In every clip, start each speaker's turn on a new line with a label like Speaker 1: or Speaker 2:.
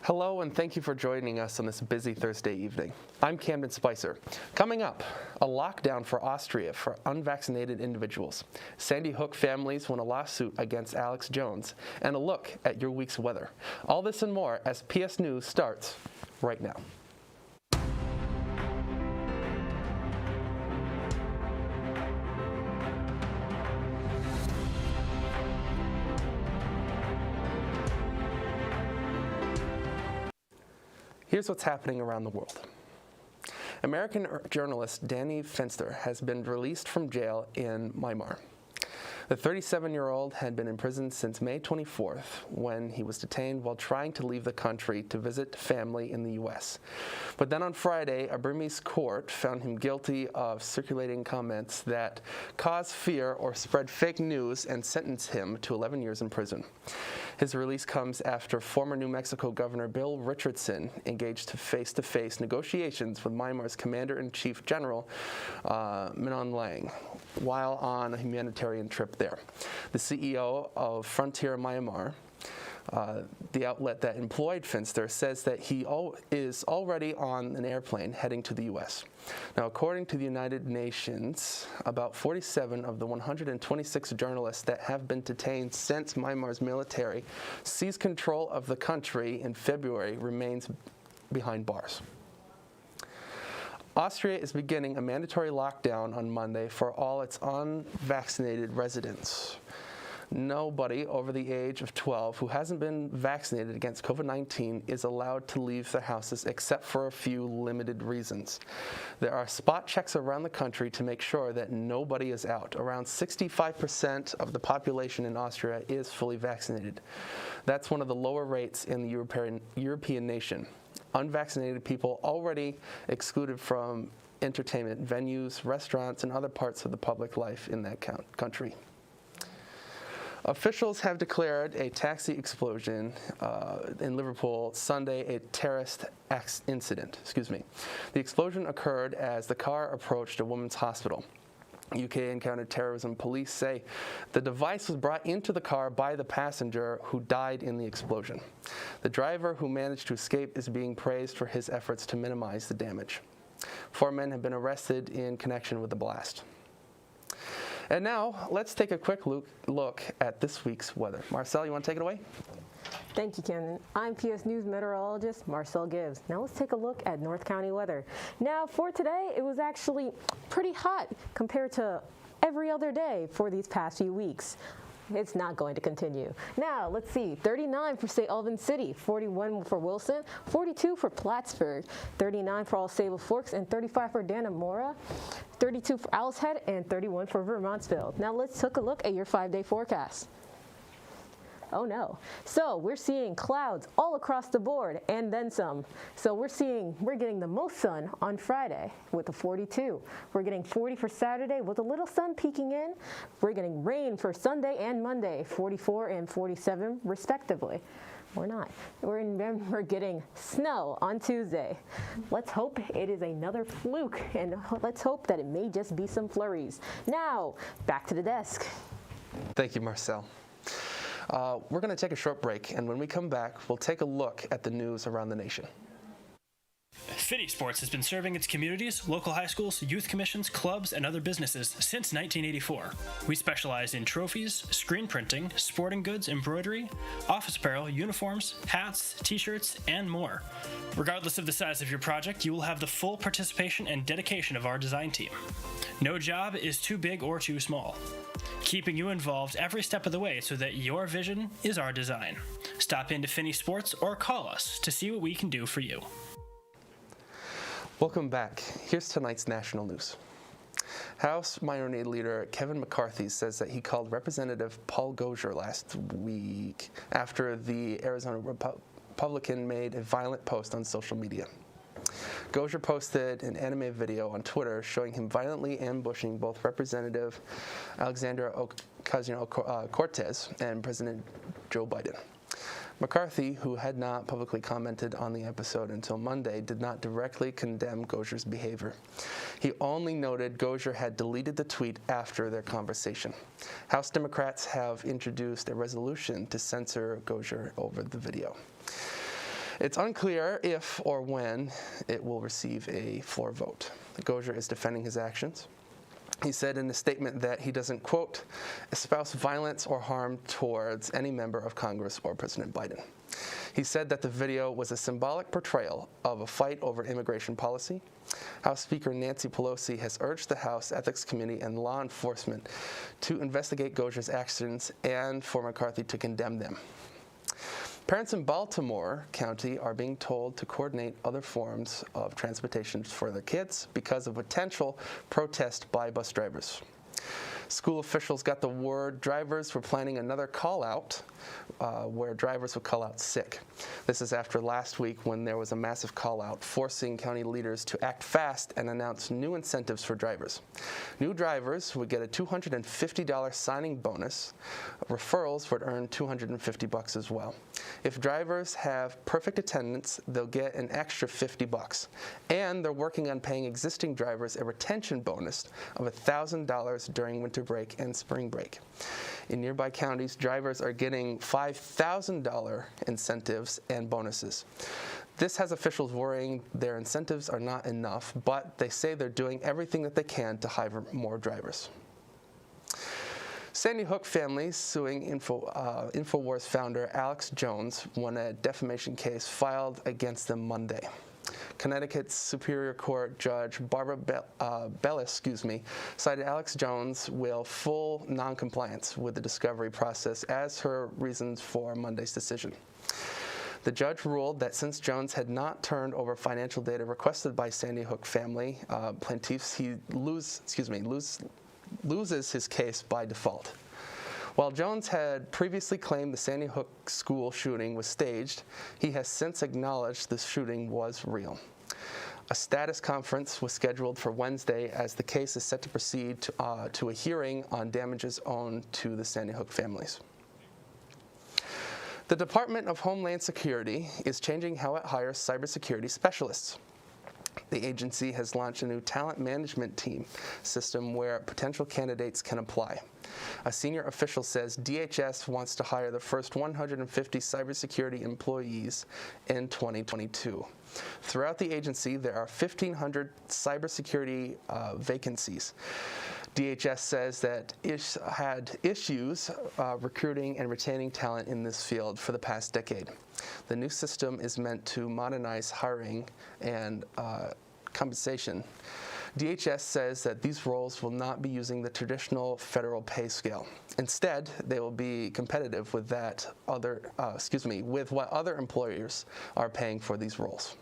Speaker 1: Hello and thank you for joining us on this busy Thursday evening. I'm Kamden Spicer. Coming up, a lockdown for Austria for unvaccinated individuals. Sandy Hook families won a lawsuit against Alex Jones, and a look at your week's weather. All this and more as PS News starts right now. Here's what's happening around the world. American journalist Danny Finster has been released from jail in Myanmar. The 37-year-old had been in prison since May 24th when he was detained while trying to leave the country to visit family in the U.S. But then on Friday, a Burmese court found him guilty of circulating comments that cause fear or spread fake news and sentenced him to 11 years in prison. His release comes after former New Mexico Governor Bill Richardson engaged face-to-face negotiations with Myanmar's Commander-in-Chief General Min Aung Hlaing while on a humanitarian trip there. The CEO of Frontier Myanmar, the outlet that employed Finster, says that he is already on an airplane heading to the U.S. Now, according to the United Nations, about 47 of the 126 journalists that have been detained since Myanmar's military seized control of the country in February remains behind bars. Austria is beginning a mandatory lockdown on Monday for all its unvaccinated residents. Nobody over the age of 12 who hasn't been vaccinated against COVID-19 is allowed to leave their houses except for a few limited reasons. There are spot checks around the country to make sure that nobody is out. Around 65% of the population in Austria is fully vaccinated. That's one of the lower rates in the European nation. Unvaccinated people already excluded from entertainment venues, restaurants, and other parts of the public life in that country. Officials have declared a taxi explosion in Liverpool Sunday a terrorist incident. The explosion occurred as the car approached a women's hospital. UK and counterterrorism police say the device was brought into the car by the passenger who died in the explosion. The driver, who managed to escape, is being praised for his efforts to minimize the damage. 4 men have been arrested in connection with the blast. And now, let's take a quick look at this week's weather. Marcel, you want to take it away?
Speaker 2: Thank you, Kamden. I'm PS News meteorologist Marcel Gibbs. Now let's take a look at North County weather. Now for today, it was actually pretty hot compared to every other day for these past few weeks. It's not going to continue. Now, let's see, 39 for St. Albans City, 41 for Wilson, 42 for Plattsburgh, 39 for All Sable Forks, and 35 for Dannemora, 32 for Owl's Head, and 31 for Vermontsville. Now, let's take a look at your 5-day forecast. Oh no. So we're seeing clouds all across the board and then some. So we're getting the most sun on Friday with a 42. We're getting 40 for Saturday with a little sun peeking in. We're getting rain for Sunday and Monday, 44 and 47 respectively. Or not. We're getting snow on Tuesday. Let's hope it is another fluke, and let's hope that it may just be some flurries. Now, back to the desk.
Speaker 1: Thank you, Marcel. We're going to take a short break, and when we come back, we'll take a look at the news around the nation.
Speaker 3: Fitty Sports has been serving its communities, local high schools, youth commissions, clubs, and other businesses since 1984. We specialize in trophies, screen printing, sporting goods, embroidery, office apparel, uniforms, hats, t-shirts, and more. Regardless of the size of your project, you will have the full participation and dedication of our design team. No job is too big or too small, keeping you involved every step of the way so that your vision is our design. Stop into Finney Sports or call us to see what we can do for you.
Speaker 1: Welcome back. Here's tonight's national news. House Minority Leader Kevin McCarthy says that he called Representative Paul Gosar last week after the Arizona Republican made a violent post on social media. Gosar posted an animated video on Twitter showing him violently ambushing both Representative Alexandria Ocasio-Cortez and President Joe Biden. McCarthy, who had not publicly commented on the episode until Monday, did not directly condemn Gosar's behavior. He only noted Gosar had deleted the tweet after their conversation. House Democrats have introduced a resolution to censor Gosar over the video. It's unclear if or when it will receive a floor vote. Gosier is defending his actions. He said in a statement that he doesn't, quote, espouse violence or harm towards any member of Congress or President Biden. He said that the video was a symbolic portrayal of a fight over immigration policy. House Speaker Nancy Pelosi has urged the House Ethics Committee and law enforcement to investigate Gosier's actions and for McCarthy to condemn them. Parents in Baltimore County are being told to coordinate other forms of transportation for their kids because of potential protest by bus drivers. School officials got the word drivers were planning another call-out where drivers would call out sick. This is after last week when there was a massive call-out forcing county leaders to act fast and announce new incentives for drivers. New drivers would get a $250 signing bonus. Referrals would earn $250 as well. If drivers have perfect attendance, they'll get an extra $50. And they're working on paying existing drivers a retention bonus of $1,000 during winter break and spring break. In nearby counties, drivers are getting $5,000 incentives and bonuses. This has officials worrying their incentives are not enough, but they say they're doing everything that they can to hire more drivers. Sandy Hook family suing Infowars founder Alex Jones won a defamation case filed against them Monday. Connecticut's Superior Court Judge Barbara Bellis, cited Alex Jones' full noncompliance with the discovery process as her reasons for Monday's decision. The judge ruled that since Jones had not turned over financial data requested by Sandy Hook family plaintiffs, he loses his case by default. While Jones had previously claimed the Sandy Hook school shooting was staged, he has since acknowledged the shooting was real. A status conference was scheduled for Wednesday as the case is set to proceed to a hearing on damages owed to the Sandy Hook families. The Department of Homeland Security is changing how it hires cybersecurity specialists. The agency has launched a new talent management team system where potential candidates can apply. A senior official says DHS wants to hire the first 150 cybersecurity employees in 2022. Throughout the agency, there are 1,500 cybersecurity vacancies. DHS says that it had issues recruiting and retaining talent in this field for the past decade. The new system is meant to modernize hiring and compensation. DHS says that these roles will not be using the traditional federal pay scale. Instead, they will be competitive with what other employers are paying for these roles.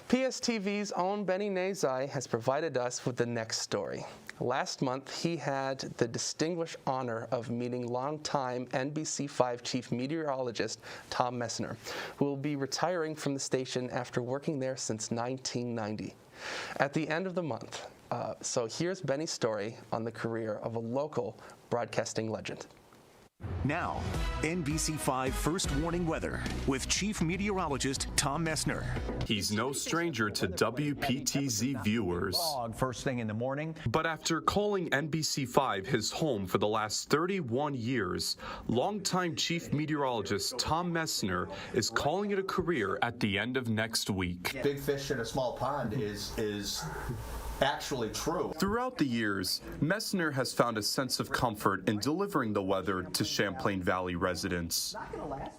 Speaker 1: PSTV's own Benny Nazai has provided us with the next story. Last month, he had the distinguished honor of meeting longtime NBC5 chief meteorologist Tom Messner, who will be retiring from the station after working there since 1990. At the end of the month, so here's Benny's story on the career of a local broadcasting legend.
Speaker 4: Now, NBC5 First Warning Weather with Chief Meteorologist Tom Messner.
Speaker 5: He's no stranger to WPTZ viewers.
Speaker 6: First thing in the morning.
Speaker 5: But after calling NBC5 his home for the last 31 years, longtime Chief Meteorologist Tom Messner is calling it a career at the end of next week.
Speaker 6: Big fish in a small pond is actually true.
Speaker 5: Throughout the years, Messner has found a sense of comfort in delivering the weather to Champlain Valley residents.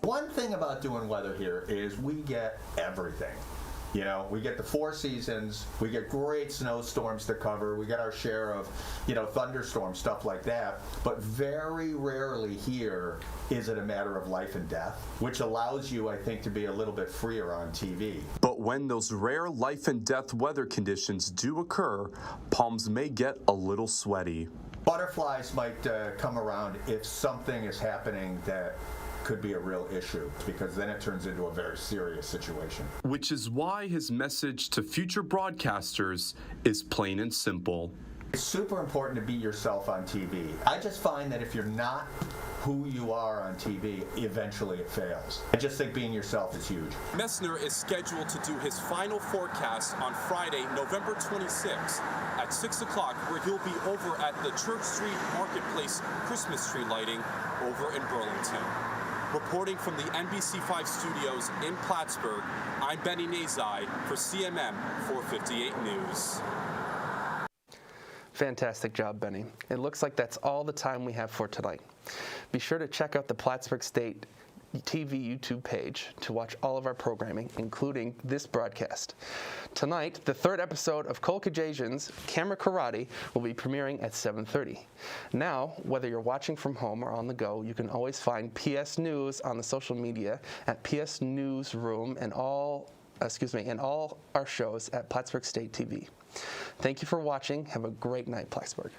Speaker 6: One thing about doing weather here is we get everything. You know, we get the four seasons, we get great snowstorms to cover, we get our share of, thunderstorms, stuff like that, but very rarely here is it a matter of life and death, which allows you, I think, to be a little bit freer on TV.
Speaker 5: But when those rare life and death weather conditions do occur, palms may get a little sweaty.
Speaker 6: Butterflies might come around if something is happening that could be a real issue, because then it turns into a very serious situation.
Speaker 5: Which is why his message to future broadcasters is plain and simple.
Speaker 6: It's super important to be yourself on TV. I just find that if you're not who you are on TV, eventually it fails. I just think being yourself is huge.
Speaker 5: Messner is scheduled to do his final forecast on Friday, November 26th at 6 o'clock, where he'll be over at the Church Street Marketplace Christmas tree lighting over in Burlington. Reporting from the NBC5 studios in Plattsburgh, I'm Benny Nazai for CMM 458 News.
Speaker 1: Fantastic job, Benny. It looks like that's all the time we have for tonight. Be sure to check out the Plattsburgh State TV YouTube page to watch all of our programming, including this broadcast. Tonight, the third episode of Cole Kajajian's Camera Karate will be premiering at 7:30. Now, whether you're watching from home or on the go, you can always find PS News on the social media at PS Newsroom and all our shows at Plattsburgh State TV. Thank you for watching. Have a great night, Plattsburgh.